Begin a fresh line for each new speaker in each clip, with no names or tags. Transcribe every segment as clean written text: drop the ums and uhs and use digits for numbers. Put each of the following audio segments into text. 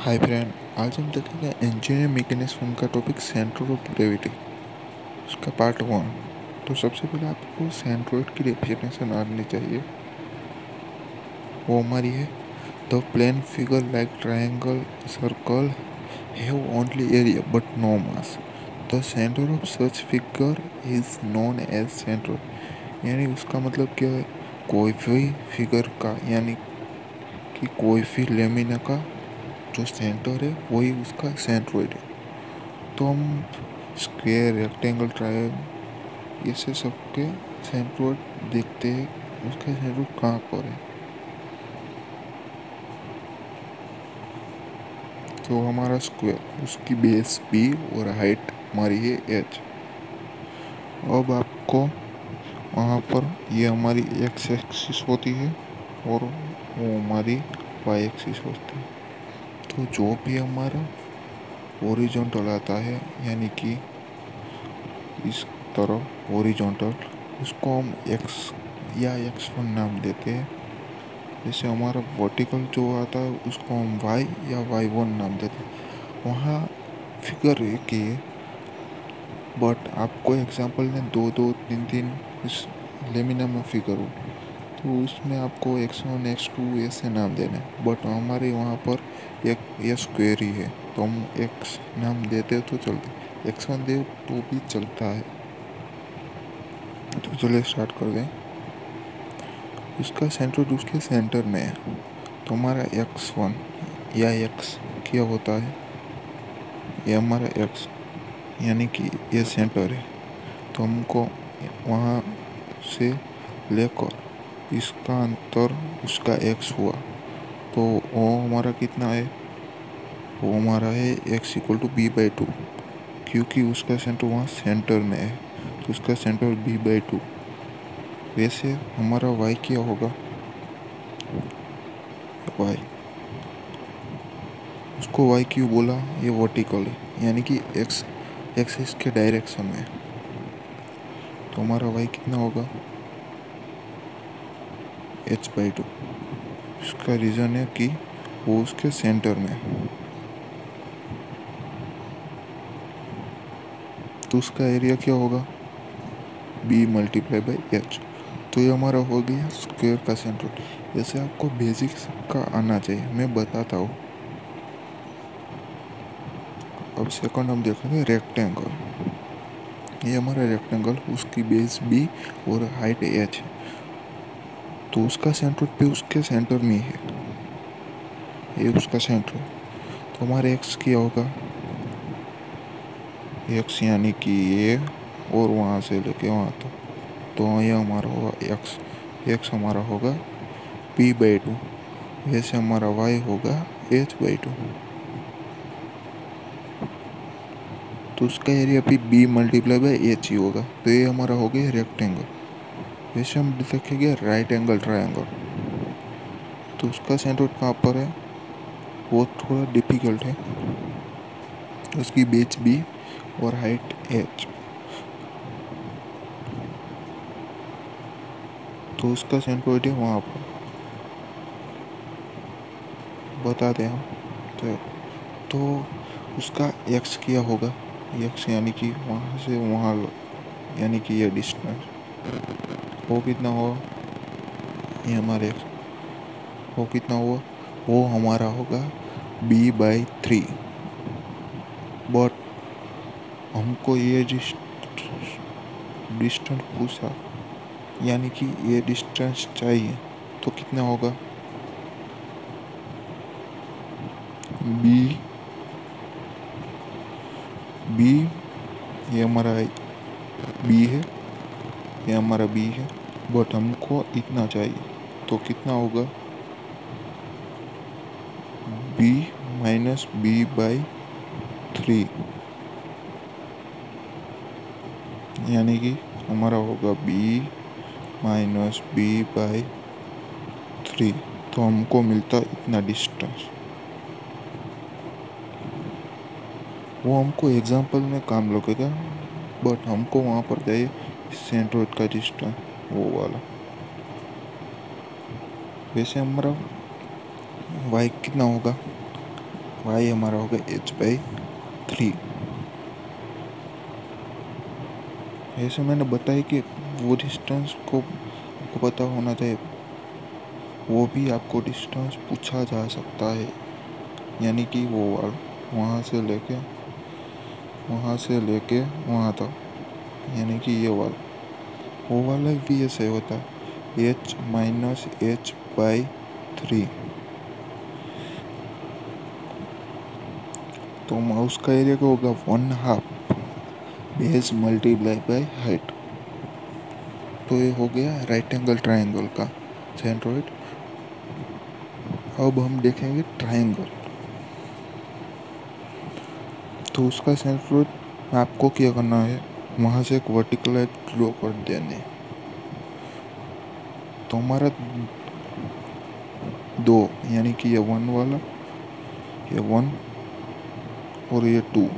Hi friend. आज हम देखेंगे इंजीनियरिंग मैकेनिज्म का टॉपिक सेंटर ऑफ ग्रेविटी, उसका पार्ट 1। तो सबसे पहले आपको सेंट्रोइड की डेफिनेशन आनी चाहिए। वो हमारी है, the plane figure like triangle circle have only area but no mass. The centre of such figure is known as centroid. यानी उसका मतलब क्या है, कोई भी फिगर का यानी कि कोई भी लेमिना का जो सेंटर है वही उसका सेंट्रोइड है। तो हम स्क्वायर, रेक्टेंगल, ट्रायंगल ऐसे सबके सेंट्रोइड देखते हैं, उसका सेंट्रोइड कहाँ पर है। तो हमारा स्क्वायर, उसकी बेस बी और हाइट हमारी है एच। अब आपको वहाँ पर ये हमारी एक्स एक्सिस होती है और वो हमारी वाई एक्सिस होती है। तो जो भी हमारा हॉरिजॉन्टल आता है यानी कि इस तरफ हॉरिजॉन्टल, उसको हम एक्स या x1 नाम देते हैं। जैसे हमारा वर्टिकल जो आता है उसको हम वाई या y1 नाम देते हैं। वहाँ फिगर एक ही है, बट आपको एग्जांपल ने दो दो तीन तीन इस लेमिना में फिगर हो तो उसमें आपको x1 x2 ऐसे नाम देना है। बट हमारे वहाँ पर एक ये स्क्वेयर ही है तो हम x नाम देते तो चलते, x1 दे तो भी चलता है। तो चलिए स्टार्ट कर दें। उसका सेंटर उसके सेंटर में है तो हमारा x1 या x क्या होता है, ये हमारा x यानी कि ये सेंटर है। तो हमको वहाँ से लेकर इसका अंतर उसका x हुआ तो वो हमारा कितना है, वो हमारा है x = b/2, क्योंकि उसका सेंटर वहाँ सेंटर में है तो उसका सेंटर b/2। वैसे हमारा y क्या होगा, y, उसको y क्यों बोला, ये वर्टिकल है यानी कि x एक्सिस के डायरेक्शन में। तो हमारा y कितना होगा, h/2। इसका रीज़न है कि वो उसके सेंटर में है तो उसका एरिया क्या होगा, b×h। तो ये हमारा हो गया स्क्वायर का सेंटर। जैसे आपको बेसिक्स का आना चाहिए, मैं बताता हूँ। अब सेकंड हम देखेंगे रेक्टेंगल। ये हमारा रेक्टेंगल, उसकी बेस b और हाइट h है तो उसका सेंटर पे उसके सेंटर में है, ये उसका सेंटर। तो हमारे x क्या होगा, x यानी कि ये और वहाँ से लेके वहाँ तक, तो ये हमारा होगा x हमारा होगा b/2। वैसे हमारा y होगा h/2। तो उसका एरिया भी b×h ही होगा। तो ये हमारा हो गया रेक्टेंगल। वैसे हम देखेंगे राइट एंगल ट्रायंगल, तो उसका सेंटर कहाँ पर है, वो थोड़ा डिफिकल्ट है। उसकी बेस b और हाइट h, तो उसका सेंट्रोइड है वहाँ पर, बता दें हम। तो उसका x क्या होगा, x यानी कि वहाँ से वहाँ यानी कि ये डिस्टेंस, वो कितना होगा, ये हमारे x वो कितना हुआ, वो हमारा होगा b/3। बट हमको ये डिस्टेंस पूछा यानी कि ये डिस्टेंस चाहिए तो कितना होगा, b b ये हमारा b है, ये हमारा b है। बट हमको इतना चाहिए तो कितना होगा, b-b/3 यानी कि हमारा होगा b-b/3। तो हमको मिलता इतना डिस्टेंस। वो हमको एग्जाम्पल में काम लगेगा, बट हमको वहाँ पर चाहिए सेंट्रोइड का डिस्टेंस, वो वाला। वैसे हमारा y कितना होगा, वाई हमारा होगा h/3। ऐसे मैंने बताया कि वो डिस्टेंस को आपको पता होना चाहिए, वो भी आपको डिस्टेंस पूछा जा सकता है, यानी कि वो वहाँ से लेके वहाँ तक, यानी कि ये वो वाला भी ऐसे होता है h-h/3। तो माउस का एरिया क्या होगा 1/2 बेस मल्टीप्लाई बाय हाइट। तो ये हो गया राइट एंगल ट्राइंगल का सेंट्रोइड। अब हम देखेंगे ट्राइंगल। तो उसका सेंट्रोइड आपको क्या करना है, वहाँ से एक वर्टिकल लाइन ड्रॉ कर देने। तो हमारा 2, यानी कि ये 1 वाला, ये 1 और ये 2,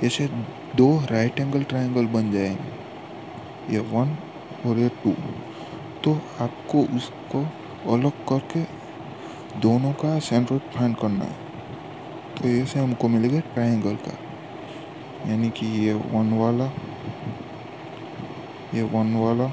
ऐसे 2 राइट एंगल ट्राइंगल बन जाएंगे, ये 1 और ये 2। तो आपको उसको अलग करके दोनों का सेंट्रोइड फाइंड करना है। तो ऐसे हमको मिलेगा ट्राइंगल का, यानी कि ये 1 वाला, ये 1 वाला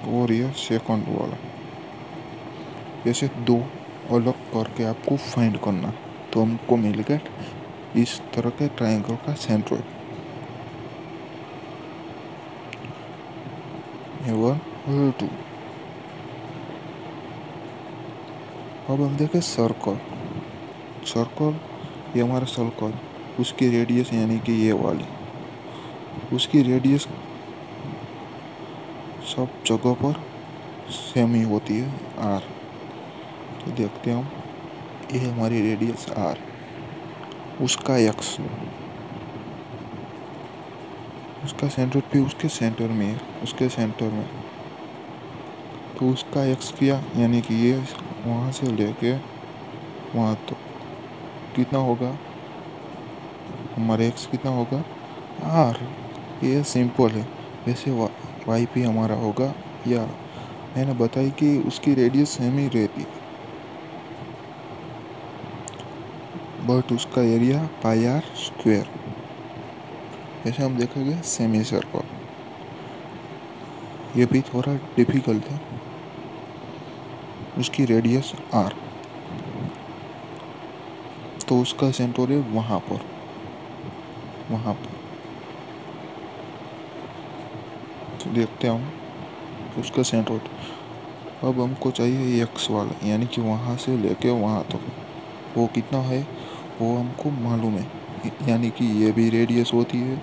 और ये सेकंड वाला, ऐसे 2 अलग करके आपको फाइंड करना। तो हमको मिलेगा इस तरह के ट्राइंगल का सेंट्रोइड, ये 1 और 2। अब हम देखें सर्कल। ये हमारा सर्कल, उसकी रेडियस यानी कि ये वाली, उसकी रेडियस सब जगह पर सेम ही होती है r। तो देखते हैं हम, ये हमारी रेडियस r, उसका x, उसका सेंटर भी उसके सेंटर में है, उसके सेंटर में। तो उसका x किया, यानी कि ये वहाँ से लेके वहाँ तक कितना होगा, हमारा x कितना होगा r। ये सिंपल है। वैसे y भी हमारा होगा, या मैंने बताई कि उसकी रेडियस सेम ही रहती है, बट उसका एरिया πr²। ऐसे हम देखेंगे सेमी सर्कल, ये भी थोड़ा डिफिकल्ट है। उसकी रेडियस r, तो उसका सेंटर है वहाँ पर। तो देखते हैं हम उसका सेंटर। अब हमको चाहिए x वाला, यानी कि वहाँ से लेके वहाँ तक, वो कितना है वो हमको मालूम है, यानी कि ये भी रेडियस होती है,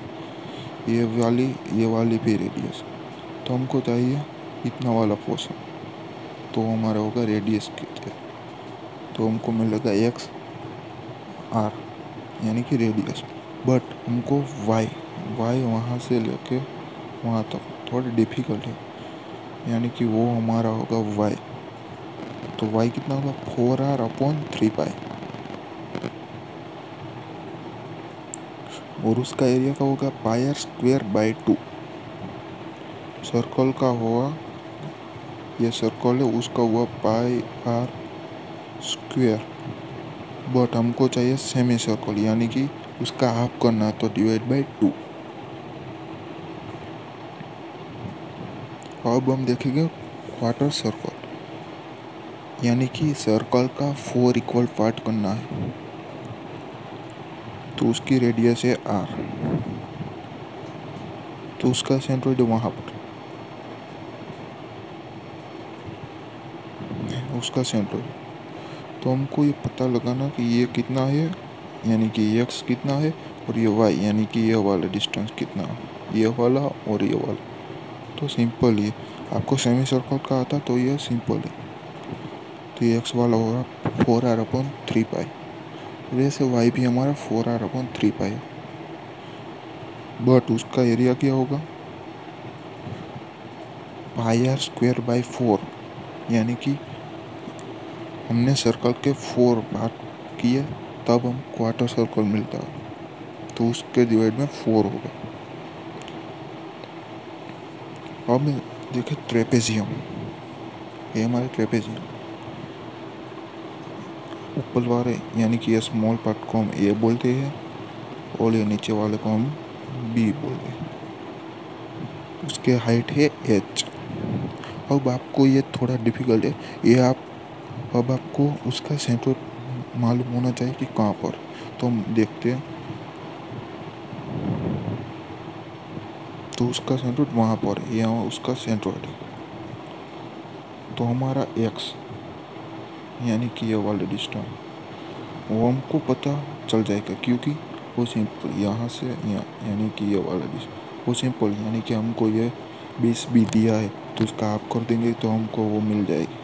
ये वाली भी रेडियस। तो हमको चाहिए इतना वाला पोर्शन, तो हमारा होगा रेडियस कितने। तो हमको मिलेगा x r, यानी कि रेडियस। बट हमको y वहाँ से लेके वहाँ तक थोड़ा डिफिकल्ट है, यानी कि वो हमारा होगा y। तो y कितना होगा 4r/3π, और उसका एरिया का होगा πr²/2। सर्कल का हुआ, ये सर्कल है, उसका हुआ πr²। बट हमको चाहिए सेमी सर्कल, यानी कि उसका हाफ करना, तो डिवाइड/2। अब हम देखेंगे क्वार्टर सर्कल, यानी कि सर्कल का 4 इक्वल पार्ट करना है। तो उसकी रेडियस है r, तो उसका सेंट्रोइड वहाँ पर, उसका सेंट्रोइड। तो हमको ये पता लगाना कि ये कितना है, यानी कि x कितना है, और ये y, यानी कि ये वाला डिस्टेंस कितना है, ये वाला और ये वाला। तो सिंपल है, आपको सेमी सर्कल का आता तो ये सिंपल है। तो ये x वाला होगा 4r/3π, वैसे y भी हमारा 4r/3π है। बट उसका एरिया क्या होगा πr²/4, यानी कि हमने सर्कल के 4 पार्ट किए, तब हम क्वार्टर सर्कल मिलता है, तो उसके डिवाइड में 4 होगा। अब देखें ट्रेपेजियम, ये हमारे ट्रेपेजियम। ऊपर वाले यानी कि ये स्मॉल पार्ट को हम ए बोलते हैं और ये नीचे वाले को हम बी बोलते हैं। उसके हाइट है एच। अब आपको ये थोड़ा डिफिकल्ट है, ये अब आपको उसका सेंटर मालूम होना चाहिए कि कहाँ पर। तो हम देखते हैं, तो उसका सेंटर वहाँ पर है, यहाँ उसका सेंटर है। तो हमारा एक्स यानी कि ये वाला डिस्टेंस वो हमको पता चल जाएगा, क्योंकि वो सिंपल यहाँ से यहाँ यानी कि ये वाला डिस्टेंस वो सिंपल यानी कि हमको ये 20 भी दिया है तो उसका आप कर देंगे तो हमको वो मिल जाएगी।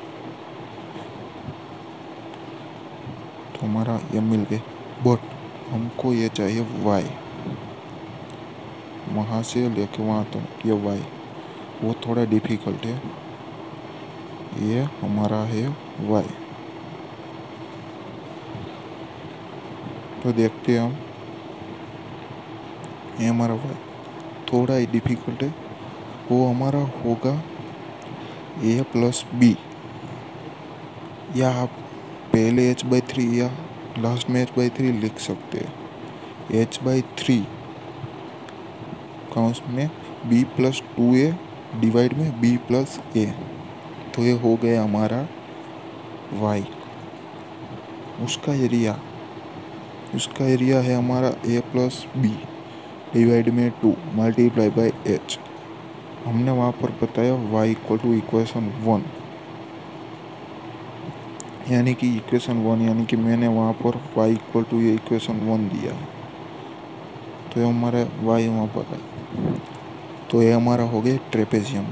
तो हमारा ये मिल गया, बट हमको ये चाहिए y, वहाँ से लेके वहाँ तक ये y, वो थोड़ा डिफिकल्ट है। ये हमारा है y। तो देखते हैं हम, ये हमारा y थोड़ा ही डिफिकल्ट है। वो हमारा होगा a प्लस बी, या आप पहले h/3 या लास्ट में h/3 लिख सकते हैं। h/3 काउंस में b प्लस 2a डिवाइड में b प्लस a। तो ये हो गया हमारा y। उसका एरिया है हमारा a प्लस बी डिवाइड में 2 मल्टीप्लाई बाई h। हमने वहाँ पर बताया y इक्वल टू इक्वेशन 1, यानी कि इक्वेशन 1 यानी कि मैंने वहाँ पर y इक्वल टू ये इक्वेशन 1 दिया है। तो ये हमारा y वहाँ पर है। तो ये हमारा हो गया ट्रेपेजियम।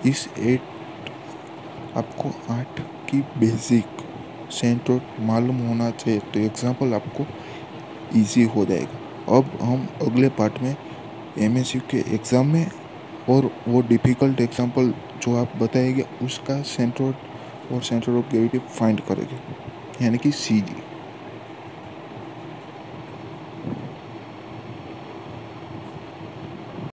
इस 8 आपको 8 की बेसिक सेंटर मालूम होना चाहिए, तो एग्जाम्पल आपको इजी हो जाएगा। अब हम अगले पार्ट में MSU के एग्ज़ाम में और वो डिफ़िकल्ट एग्जाम्पल जो आप बताएंगे उसका सेंटर और सेंटर ऑफ ग्रेविटी फाइंड करेंगे, यानी कि CG।